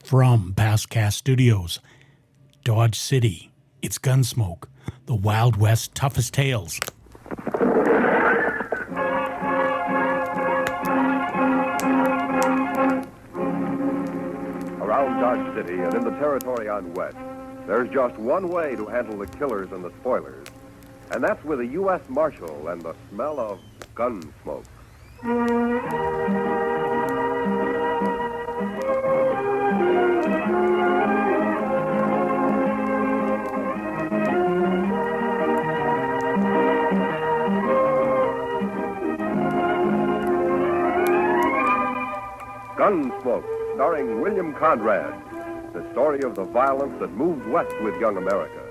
From Basscast Studios, Dodge City, it's Gunsmoke, the Wild West toughest tales. Around Dodge City and in the territory on West, there's just one way to handle the killers and the spoilers, and that's with a U.S. Marshal and the smell of gun smoke. Gunsmoke, starring William Conrad. The story of the violence that moved west with young America.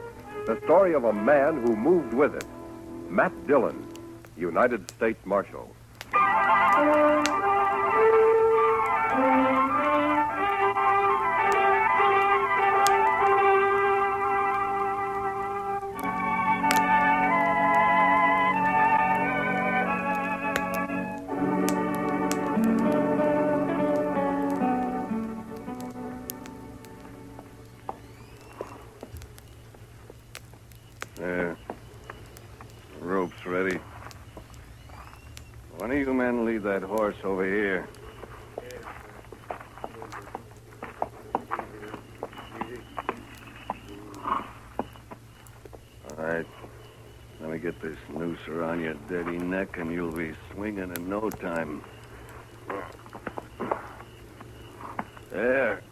The story of a man who moved with it. Matt Dillon, United States Marshal. There. Rope's ready. One of you men lead that horse over here. All right. Let me get this noose around your dirty neck, and you'll be swinging in no time. There.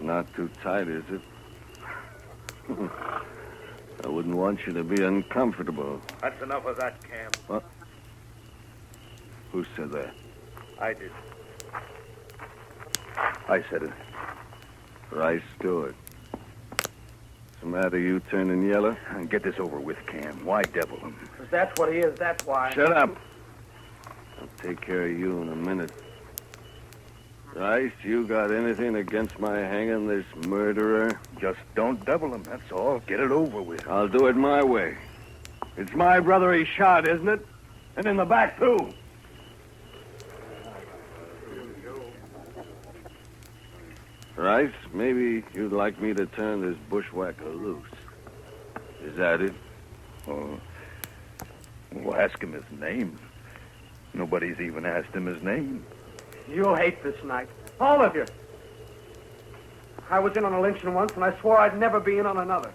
Not too tight, is it? I wouldn't want you to be uncomfortable. That's enough of that, Cam. What? Who said that? I did. I said it. Rice Stewart. What's the matter, you turning yellow? Get this over with, Cam. Why devil him? Because that's what he is, that's why. Shut up. I'll take care of you in a minute. Rice, you got anything against my hanging this murderer? Just don't devil him, that's all. Get it over with. I'll do it my way. It's my brother he shot, isn't it? And in the back, too. Rice, maybe you'd like me to turn this bushwhacker loose. Is that it? Oh. Well, ask him his name. Nobody's even asked him his name. You'll hate this night. All of you. I was in on a lynching once, and I swore I'd never be in on another.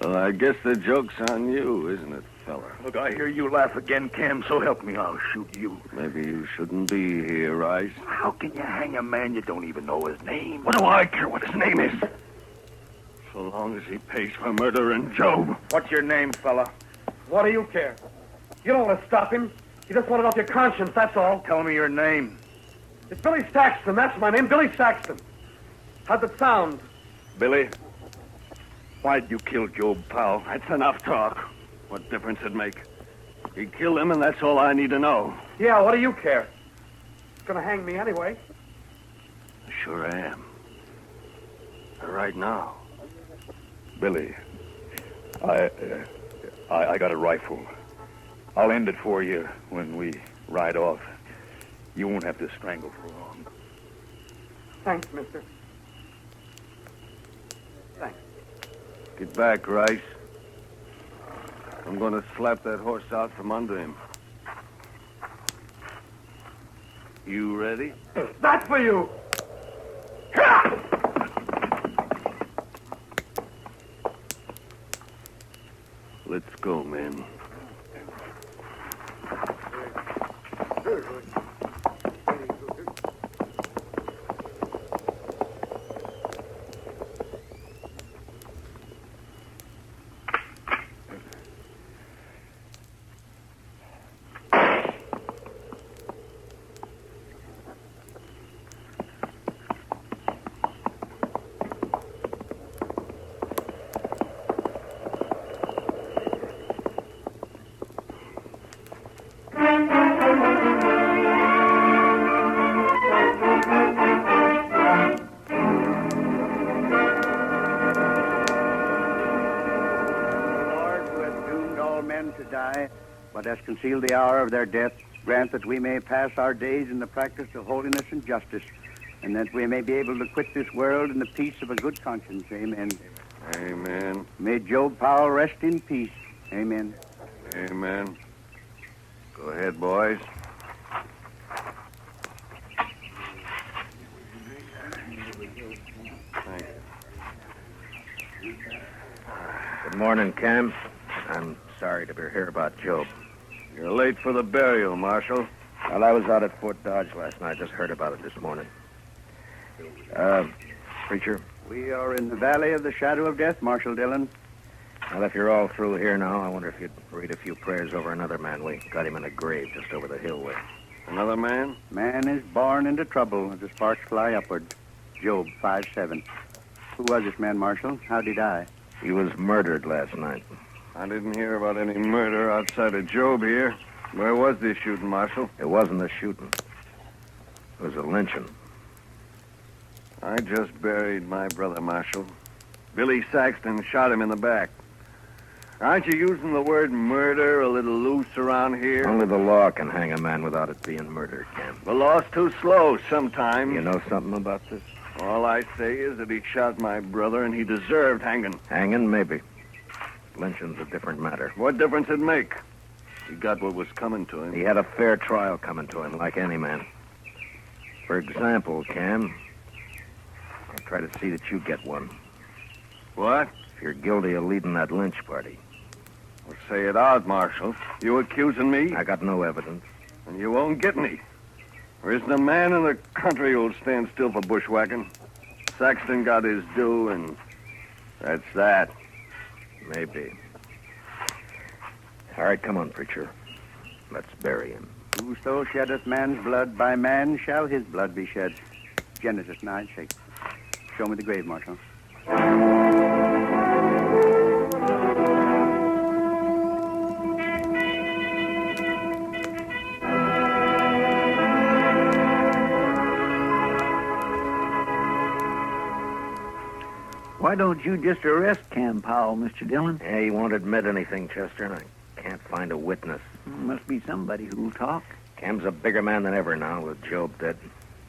Well, I guess the joke's on you, isn't it, fella? Look, I hear you laugh again, Cam, so help me, I'll shoot you. Maybe you shouldn't be here, Rice. How can you hang a man you don't even know his name? What do I care what his name is? So long as he pays for murdering Job. What's your name, fella? What do you care? You don't want to stop him. You just want it off your conscience, that's all. Tell me your name. It's Billy Saxton, that's my name, Billy Saxton. How's it sound? Billy? Why'd you kill Job, pal? That's enough talk. What difference it make? He killed him, and that's all I need to know. Yeah, what do you care? It's gonna hang me anyway. Sure I am. Right now. Billy, I got a rifle. I'll end it for you when we ride off. You won't have to strangle for long. Thanks, mister. Thanks. Get back, Rice. I'm going to slap that horse out from under him. You ready? That's for you! Let's go, men. To die, but has concealed the hour of their death, grant that we may pass our days in the practice of holiness and justice, and that we may be able to quit this world in the peace of a good conscience. Amen. Amen. May Job Powell rest in peace. Amen. Amen. Go ahead, boys. Thank you. Good morning, Cam. I'm sorry to hear about Job. You're late for the burial, Marshal. Well, I was out at Fort Dodge last night. Just heard about it this morning. Preacher? We are in the valley of the shadow of death, Marshal Dillon. Well, if you're all through here now, I wonder if you'd read a few prayers over another man. We got him in a grave just over the hill way. Another man? Man is born into trouble as the sparks fly upward. Job 5:7. Who was this man, Marshal? How'd he die? He was murdered last night. I didn't hear about any murder outside of Job here. Where was this shooting, Marshal? It wasn't a shooting. It was a lynching. I just buried my brother, Marshal. Billy Saxton shot him in the back. Aren't you using the word murder a little loose around here? Only the law can hang a man without it being murder, Cam. The law's too slow sometimes. You know something about this? All I say is that he shot my brother and he deserved hanging. Hanging, maybe. Lynching's a different matter. What difference it make? He got what was coming to him. He had a fair trial coming to him, like any man. For example, Cam, I'll try to see that you get one. What? If you're guilty of leading that lynch party. Well, say it out, Marshal. You accusing me? I got no evidence. And you won't get any. There isn't a man in the country who'll stand still for bushwhacking. Saxton got his due, and that's that. Maybe. All right, come on, preacher. Let's bury him. Whoso sheddeth man's blood, by man shall his blood be shed. Genesis 9:6. Show me the grave, Marshal. Why don't you just arrest Cam Powell, Mr. Dillon? Yeah, he won't admit anything, Chester, and I can't find a witness. Must be somebody who'll talk. Cam's a bigger man than ever now, with Job dead.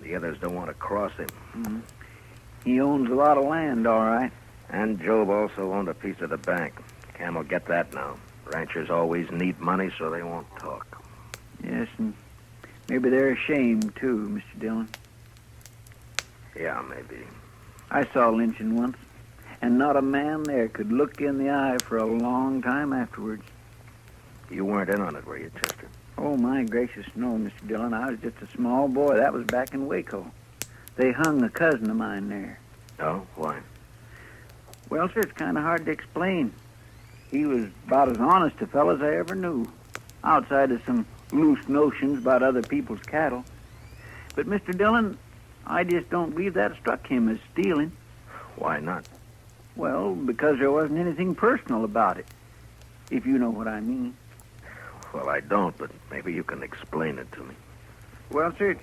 The others don't want to cross him. Mm-hmm. He owns a lot of land, all right. And Job also owned a piece of the bank. Cam will get that now. Ranchers always need money, so they won't talk. Yes, and maybe they're ashamed, too, Mr. Dillon. Yeah, maybe. I saw lynching once, and not a man there could look in the eye for a long time afterwards. You weren't in on it, were you, Chester? Oh, my gracious, no, Mr. Dillon. I was just a small boy. That was back in Waco. They hung a cousin of mine there. Oh, why? Well, sir, it's kind of hard to explain. He was about as honest a fellow as I ever knew, outside of some loose notions about other people's cattle. But, Mr. Dillon, I just don't believe that struck him as stealing. Why not? Well, because there wasn't anything personal about it, if you know what I mean. Well, I don't, but maybe you can explain it to me. Well, sir,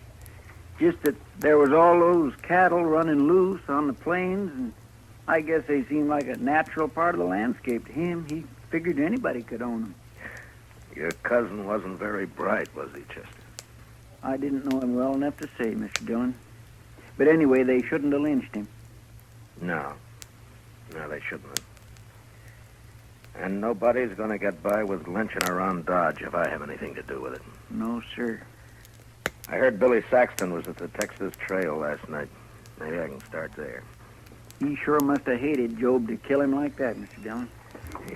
just that there was all those cattle running loose on the plains, and I guess they seemed like a natural part of the landscape to him. He figured anybody could own them. Your cousin wasn't very bright, was he, Chester? I didn't know him well enough to say, Mr. Dillon. But anyway, they shouldn't have lynched him. No. No, they shouldn't have. And nobody's going to get by with lynching around Dodge if I have anything to do with it. No, sir. I heard Billy Saxton was at the Texas Trail last night. Maybe I can start there. He sure must have hated Job to kill him like that, Mr. Dillon.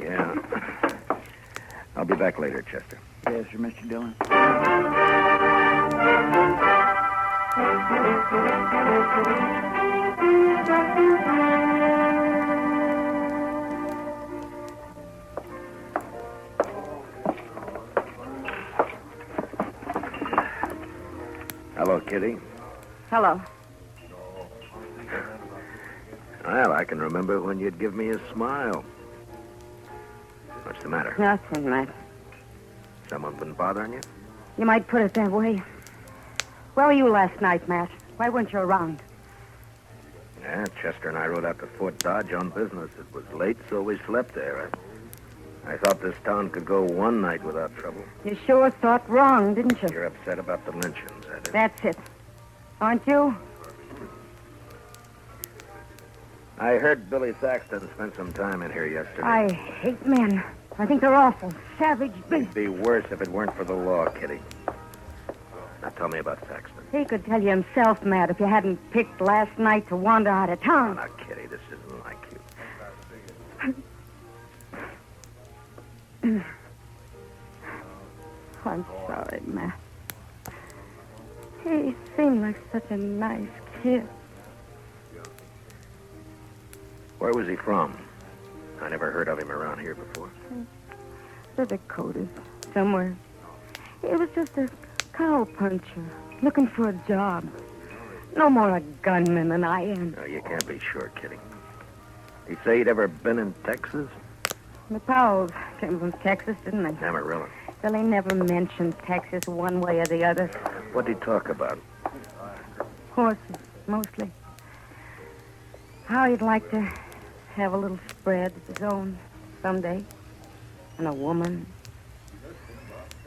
Yeah. I'll be back later, Chester. Yes, sir, Mr. Dillon. Hello, Kitty. Hello. Well, I can remember when you'd give me a smile. What's the matter? Nothing, Matt. Someone been bothering you? You might put it that way. Where were you last night, Matt? Why weren't you around? Yeah, Chester and I rode out to Fort Dodge on business. It was late, so we slept there. I thought this town could go one night without trouble. You sure thought wrong, didn't you? You're upset about the lynchings, that is. That's it. Aren't you? I heard Billy Saxton spent some time in here yesterday. I hate men. I think they're awful. Savage beasts. It'd be worse if it weren't for the law, Kitty. Now tell me about Saxton. He could tell you himself, Matt, if you hadn't picked last night to wander out of town. Now, Kitty, this isn't like you. I'm sorry, Matt. He seemed like such a nice kid. Where was he from? I never heard of him around here before. The Dakotas, somewhere. He was just a cow puncher, looking for a job. No more a gunman than I am. No, you can't be sure, Kitty. He say he'd ever been in Texas? The Powells came from Texas, didn't they? Amarillo. Well, they never mentioned Texas one way or the other. What'd he talk about? Horses, mostly. How he'd like to have a little spread of his own someday. And a woman.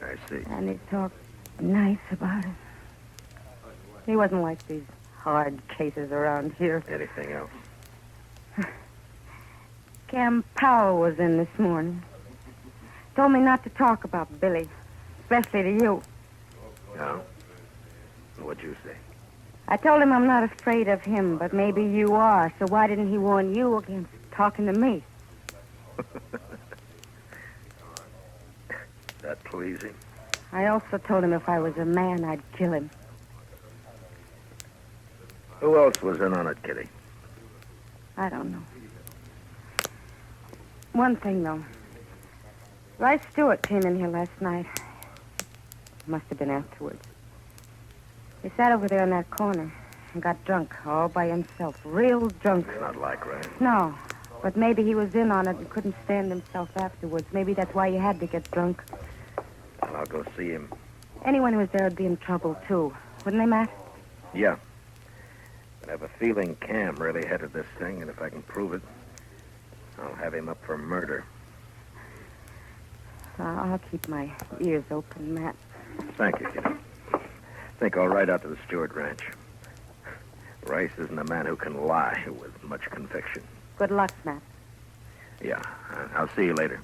I see. And he talked nice about it. He wasn't like these hard cases around here. Anything else? Cam Powell was in this morning. Told me not to talk about Billy, especially to you. No? What'd you say? I told him I'm not afraid of him, but maybe you are, so why didn't he warn you against talking to me? That pleasing? I also told him if I was a man, I'd kill him. Who else was in on it, Kitty? I don't know. One thing, though. Rice Stewart came in here last night. Must have been afterwards. He sat over there in that corner and got drunk all by himself. Real drunk. It's not like Rice. No, but maybe he was in on it and couldn't stand himself afterwards. Maybe that's why he had to get drunk. Well, I'll go see him. Anyone who was there would be in trouble, too. Wouldn't they, Matt? Yeah. But I have a feeling Cam really headed this thing, and if I can prove it, I'll have him up for murder. I'll keep my ears open, Matt. Thank you, Kitty. Think I'll ride out to the Stewart Ranch. Rice isn't a man who can lie with much conviction. Good luck, Matt. Yeah, I'll see you later.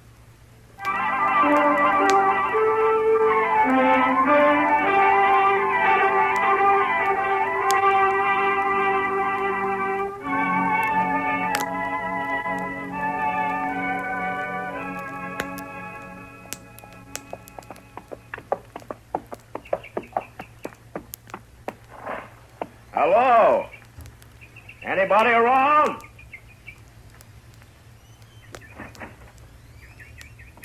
Hello? Anybody around?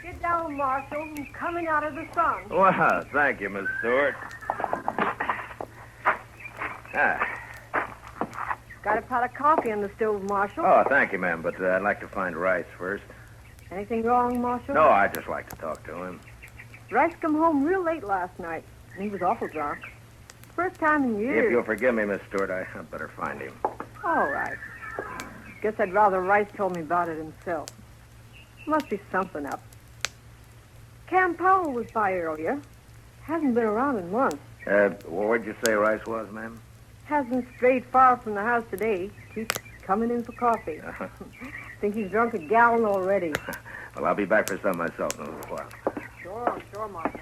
Get down, Marshal. I'm coming out of the sun. Well, thank you, Miss Stewart. Got a pot of coffee on the stove, Marshal. Oh, thank you, ma'am, but I'd like to find Rice first. Anything wrong, Marshal? No, I'd just like to talk to him. Rice come home real late last night. He was awful drunk. First time in years. If you'll forgive me, Miss Stewart, I'd better find him. All right. Guess I'd rather Rice told me about it himself. Must be something up. Cam Powell was by earlier. Hasn't been around in months. Where'd you say Rice was, ma'am? Hasn't strayed far from the house today. Keeps coming in for coffee. Think he's drunk a gallon already. Well, I'll be back for some myself in a little while. Sure, Marshal.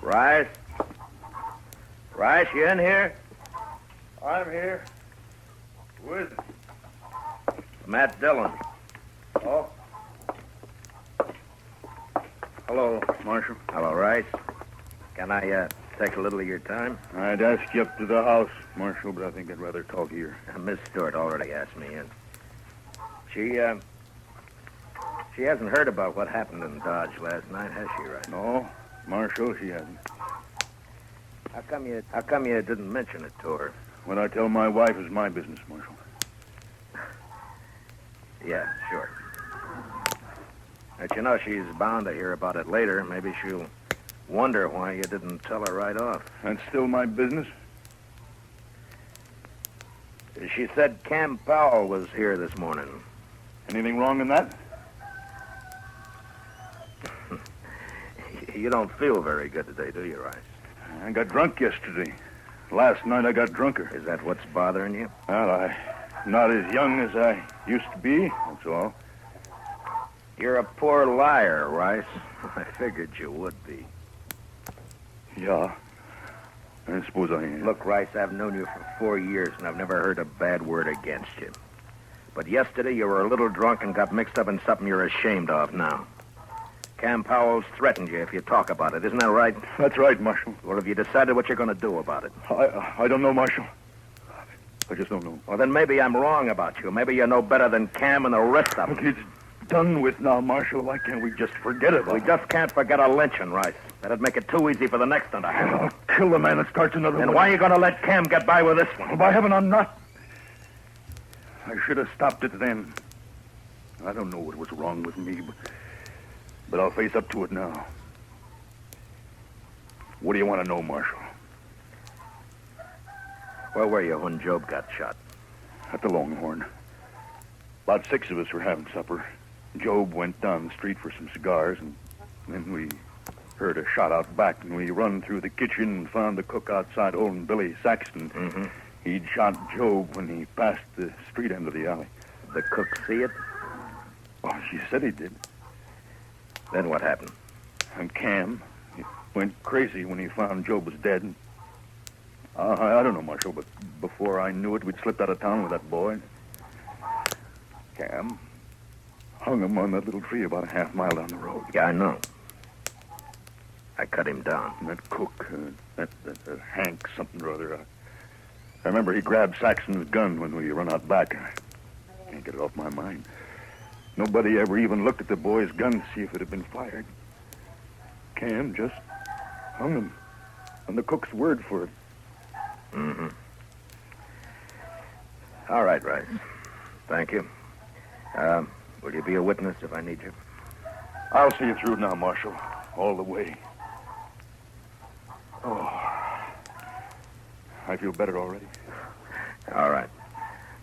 Rice? Rice, you in here? I'm here. Who is it? Matt Dillon. Oh? Hello, Marshal. Hello, Rice. Can I take a little of your time? I'd ask you up to the house, Marshal, but I think I'd rather talk here. Miss Stewart already asked me in. She hasn't heard about what happened in Dodge last night, has she, Rice? No, Marshal, she hasn't. How come you didn't mention it to her? What I tell my wife is my business, Marshal. Yeah, sure. But you know, she's bound to hear about it later. Maybe she'll Wonder why you didn't tell her right off. That's still my business. She said Cam Powell was here this morning. Anything wrong in that? You don't feel very good today, do you, Rice? I got drunk yesterday. Last night I got drunker. Is that what's bothering you? Well, I'm not as young as I used to be, that's all. You're a poor liar, Rice. I figured you would be. Yeah, I suppose I am. Look, Rice, I've known you for 4 years, and I've never heard a bad word against you. But yesterday you were a little drunk and got mixed up in something you're ashamed of now. Cam Powell's threatened you if you talk about it. Isn't that right? That's right, Marshal. Well, have you decided what you're going to do about it? I don't know, Marshal. I just don't know. Well, then maybe I'm wrong about you. Maybe you know better than Cam and the rest of them. Look, it's done with now, Marshal. Why can't we just forget about it? We just can't forget a lynching, Rice. That'd make it too easy for the next one to happen. I'll kill the man that starts another one. And why are you going to let Cam get by with this one? Well, by heaven, I'm not. I should have stopped it then. I don't know what was wrong with me, but I'll face up to it now. What do you want to know, Marshal? Where were you when Job got shot? At the Longhorn. About 6 of us were having supper. Job went down the street for some cigars, and then we heard a shot out back, and we run through the kitchen and found the cook outside holding Billy Saxton. Mm-hmm. He'd shot Job when he passed the street end of the alley. The cook see it? Oh, she said he did. Then what happened? And Cam, he went crazy when he found Job was dead. And, I don't know, Marshal, but before I knew it, we'd slipped out of town with that boy. Cam hung him on that little tree about a half mile down the road. Yeah, I know. I cut him down. And that cook, that Hank something or other, I remember he grabbed Saxon's gun when we run out back. I can't get it off my mind. Nobody ever even looked at the boy's gun to see if it had been fired. Cam just hung him on the cook's word for it. Mm-hmm. All right, Rice. Thank you. Will you be a witness if I need you? I'll see you through now, Marshal. All the way. Oh. I feel better already. All right.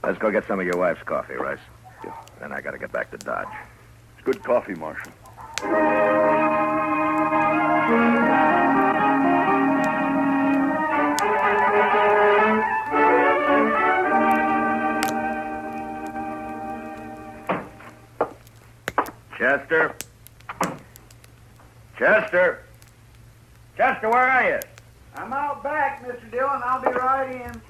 Let's go get some of your wife's coffee, Rice. Yeah. Then I got to get back to Dodge. It's good coffee, Marshal. Chester? Chester? Chester, where are you? I'm out back, Mr. Dillon. I'll be right in.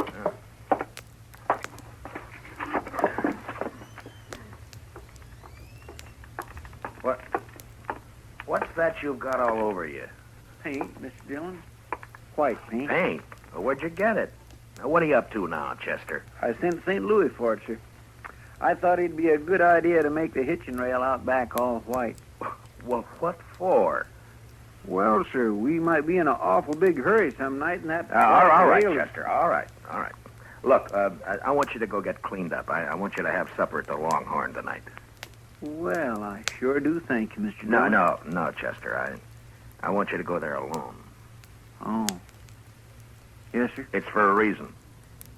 What's that you've got all over you? Paint, Mr. Dillon. White paint. Paint? Well, where'd you get it? Now, what are you up to now, Chester? I sent St. Louis for it, sir. I thought it'd be a good idea to make the hitching rail out back all white. Well, what for? Well, sir, we might be in an awful big hurry some night, and that... all right, Chester. All right. Look, I want you to go get cleaned up. I want you to have supper at the Longhorn tonight. Well, I sure do thank you, Mr. Dillon. No, Chester. I want you to go there alone. Oh. Yes, sir? It's for a reason.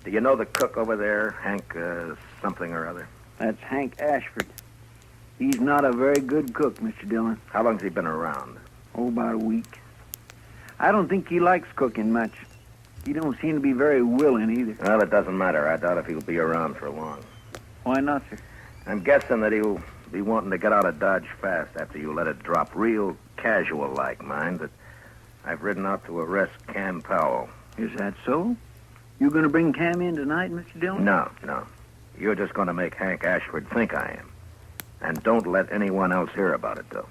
Do you know the cook over there, Hank something or other? That's Hank Ashford. He's not a very good cook, Mr. Dillon. How long's he been around? Oh, about a week. I don't think he likes cooking much. He don't seem to be very willing either. Well, it doesn't matter. I doubt if he'll be around for long. Why not, sir? I'm guessing that he'll be wanting to get out of Dodge fast after you let it drop. Real casual-like, mind, that I've ridden out to arrest Cam Powell. Is that so? You going to bring Cam in tonight, Mr. Dillon? No. You're just going to make Hank Ashford think I am. And don't let anyone else hear about it, though.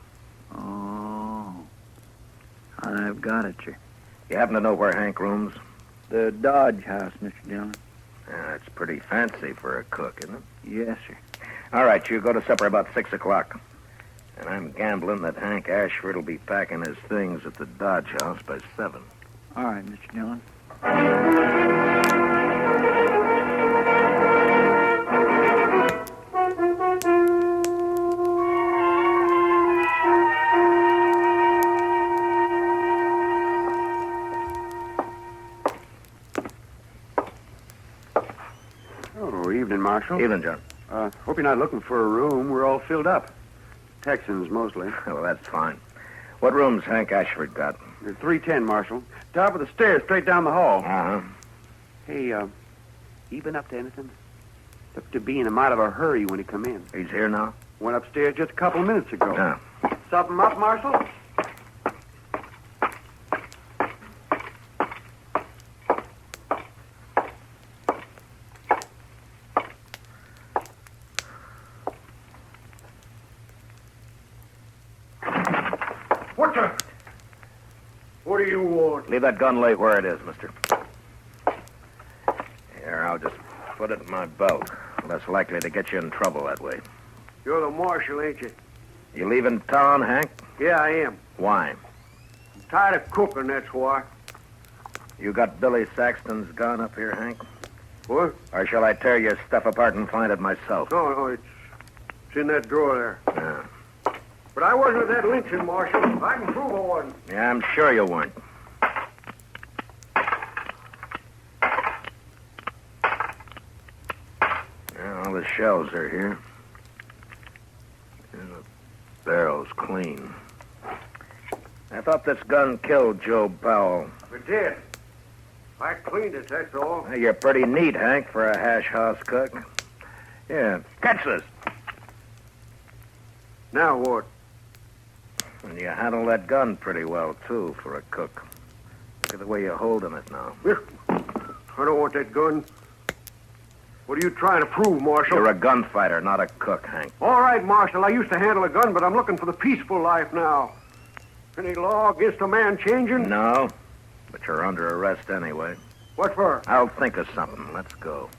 Oh. I've got it, sir. You happen to know where Hank rooms? The Dodge house, Mr. Dillon. It's pretty fancy for a cook, isn't it? Yes, sir. All right, you go to supper about 6 o'clock. And I'm gambling that Hank Ashford will be packing his things at the Dodge house by 7. All right, Mr. Dillon. Marshal. Evening, John. Hope you're not looking for a room. We're all filled up. Texans, mostly. Well, that's fine. What room's Hank Ashford got? 310, Marshal. Top of the stairs, straight down the hall. Uh-huh. Hey, you been up to anything? Looked to be in a mite of a hurry when he come in. He's here now? Went upstairs just a couple of minutes ago. Yeah. Something up, Marshal? What do you want? Leave that gun lay where it is, mister. Here, I'll just put it in my belt. Less likely to get you in trouble that way. You're the marshal, ain't you? You leaving town, Hank? Yeah, I am. Why? I'm tired of cooking, that's why. You got Billy Saxton's gun up here, Hank? What? Or shall I tear your stuff apart and find it myself? No, it's in that drawer there. Yeah. But I wasn't at that lynching, Marshal. I can prove I wasn't. Yeah, I'm sure you weren't. Yeah, all the shells are here. And the barrel's clean. I thought this gun killed Joe Powell. It did. I cleaned it, that's all. Well, you're pretty neat, Hank, for a hash house cook. Yeah, catch this. Now what? And you handle that gun pretty well, too, for a cook. Look at the way you're holding it now. I don't want that gun. What are you trying to prove, Marshal? You're a gunfighter, not a cook, Hank. All right, Marshal. I used to handle a gun, but I'm looking for the peaceful life now. Any law against a man changing? No, but you're under arrest anyway. What for? I'll think of something. Let's go.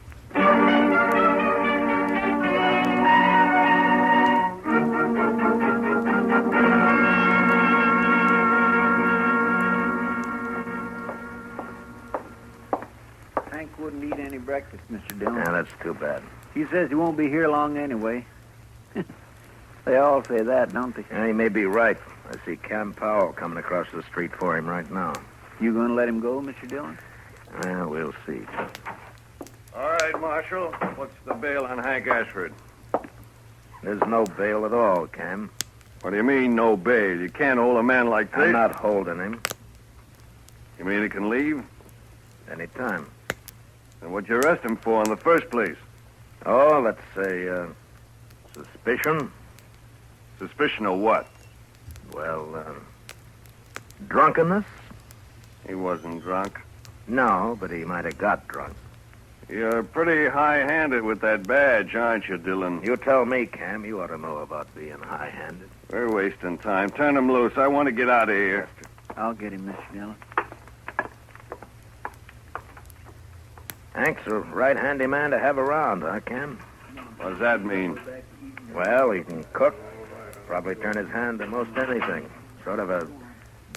Hank wouldn't eat any breakfast, Mr. Dillon. Yeah, that's too bad. He says he won't be here long anyway. They all say that, don't they? Yeah, he may be right. I see Cam Powell coming across the street for him right now. You going to let him go, Mr. Dillon? Well, we'll see. All right, Marshal. What's the bail on Hank Ashford? There's no bail at all, Cam. What do you mean, no bail? You can't hold a man like this. I'm not holding him. You mean he can leave? Anytime. Then what'd you arrest him for in the first place? Oh, let's say, suspicion. Suspicion of what? Well, drunkenness? He wasn't drunk. No, but he might have got drunk. You're pretty high-handed with that badge, aren't you, Dillon? You tell me, Cam. You ought to know about being high-handed. We're wasting time. Turn him loose. I want to get out of here. I'll get him, Mr. Dillon. Hank's a right handy man to have around, huh, Cam? What does that mean? Well, he can cook. Probably turn his hand to most anything. Sort of a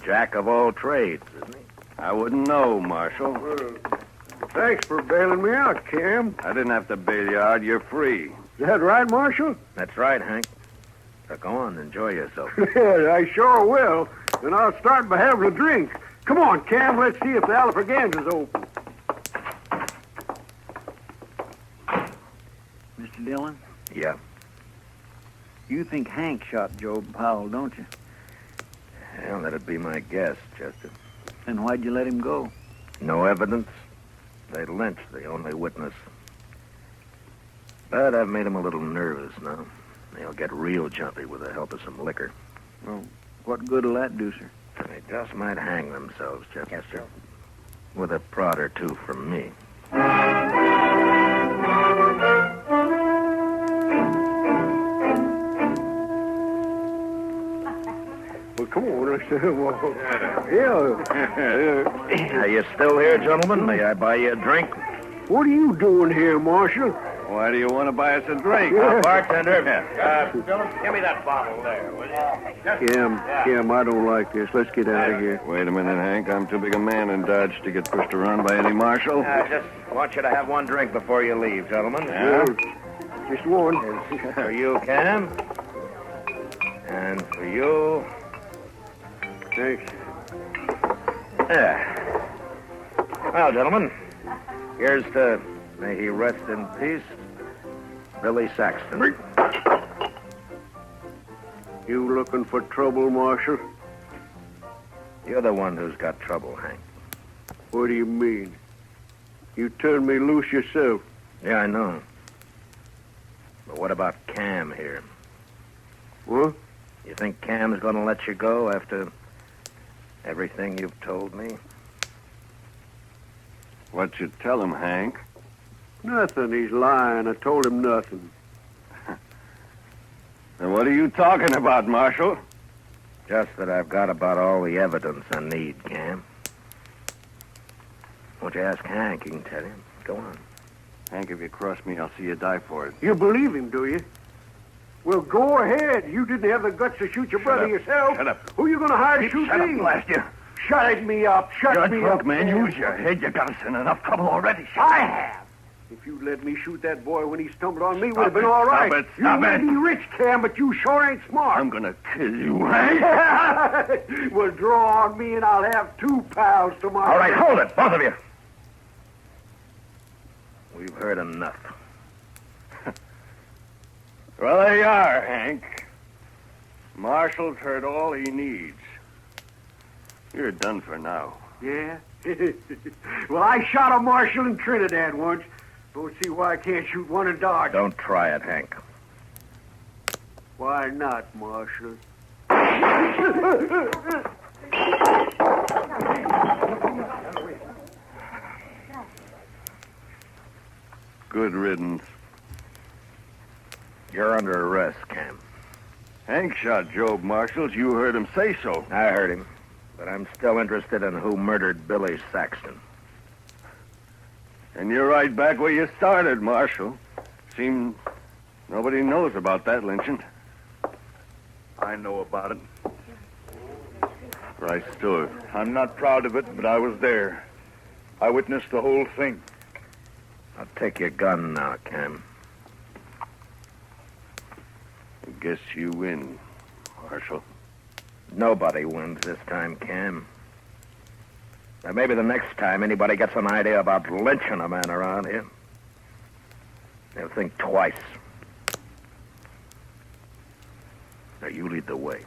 jack of all trades, isn't he? I wouldn't know, Marshal. Thanks for bailing me out, Cam. I didn't have to bail you out. You're free. Is that right, Marshal? That's right, Hank. So go on, enjoy yourself. Yeah, I sure will. And I'll start by having a drink. Come on, Cam, let's see if the Alfraganza's open. Mr. Dillon, Yeah. you think Hank shot Joe Powell, don't you? Well, that'd be my guess, Chester. Then why'd you let him go? No evidence. They lynched the only witness. But I've made him a little nervous now. He'll get real jumpy with the help of some liquor. Well, what good'll that do, sir? They just might hang themselves, Chester. With a prod or two from me. Well, come on, let's yeah. Are you still here, gentlemen? May I buy you a drink? What are you doing here, Marshal? Why do you want to buy us a drink? Bartender. Dillon, give me that bottle there, will you? Cam, I don't like this. Let's get out of here. Wait a minute, Hank. I'm too big a man in Dodge to get pushed around by any marshal. I just want you to have one drink before you leave, gentlemen. Yeah. Just one. For you, Cam. And for you... Thanks. Yeah. Well, gentlemen, here's to may he rest in peace, Billy Saxton. You looking for trouble, Marshal? You're the one who's got trouble, Hank. What do you mean? You turned me loose yourself. Yeah, I know. But what about Cam here? What? You think Cam's gonna let you go after everything you've told me? What'd you tell him, Hank? Nothing. He's lying. I told him nothing. And what are you talking about, Marshal? Just that I've got about all the evidence I need, Cam. Won't you ask Hank? He can tell you. Go on. Hank, if you cross me, I'll see you die for it. You believe him, do you? Well, go ahead. You didn't have the guts to shoot your brother yourself. Shut up. Who you going to hire to shoot Shut me? up, blast you. Shut me up. Shut You're me drunk, up. man. Use your head. You got us in enough trouble already. I have. If you'd let me shoot that boy when he stumbled on me, would have been it. all right. Stop it. You Stop may it. be rich, Cam, but you sure ain't smart. I'm gonna kill you, Hank. Well, draw on me and I'll have 2 pals tomorrow. All right, hold it, both of you. We've heard enough. Well, there you are, Hank. Marshal's heard all he needs. You're done for now. Yeah? Well, I shot a marshal in Trinidad once. Don't see why I can't shoot one in Dodge. Don't try it, Hank. Why not, Marshal? Good riddance. You're under arrest, Cam. Hank shot Job Marshals. You heard him say so. I heard him. But I'm still interested in who murdered Billy Saxton. And you're right back where you started, Marshal. Seems nobody knows about that lynching. I know about it. Right stood. I'm not proud of it, but I was there. I witnessed the whole thing. I'll take your gun now, Cam. I guess you win, Marshal. Nobody wins this time, Cam. Now, maybe the next time anybody gets an idea about lynching a man around here, they'll think twice. Now, you lead the way.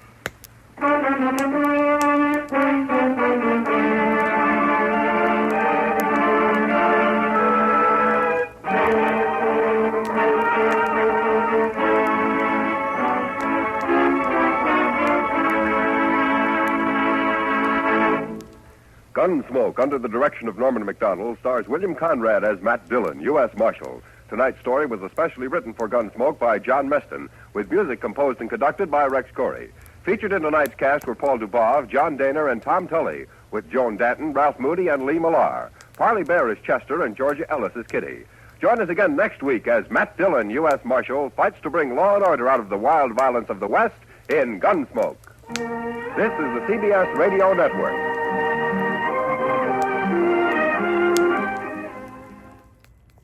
Gunsmoke, under the direction of Norman MacDonald, stars William Conrad as Matt Dillon, U.S. Marshal. Tonight's story was especially written for Gunsmoke by John Meston, with music composed and conducted by Rex Corey. Featured in tonight's cast were Paul Dubov, John Daner, and Tom Tully, with Joan Danton, Ralph Moody, and Lee Millar. Parley Baer is Chester, and Georgia Ellis is Kitty. Join us again next week as Matt Dillon, U.S. Marshal, fights to bring law and order out of the wild violence of the West in Gunsmoke. This is the CBS Radio Network.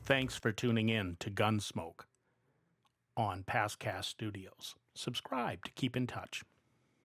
Thanks for tuning in to Gunsmoke on Pastcast Studios. Subscribe to keep in touch.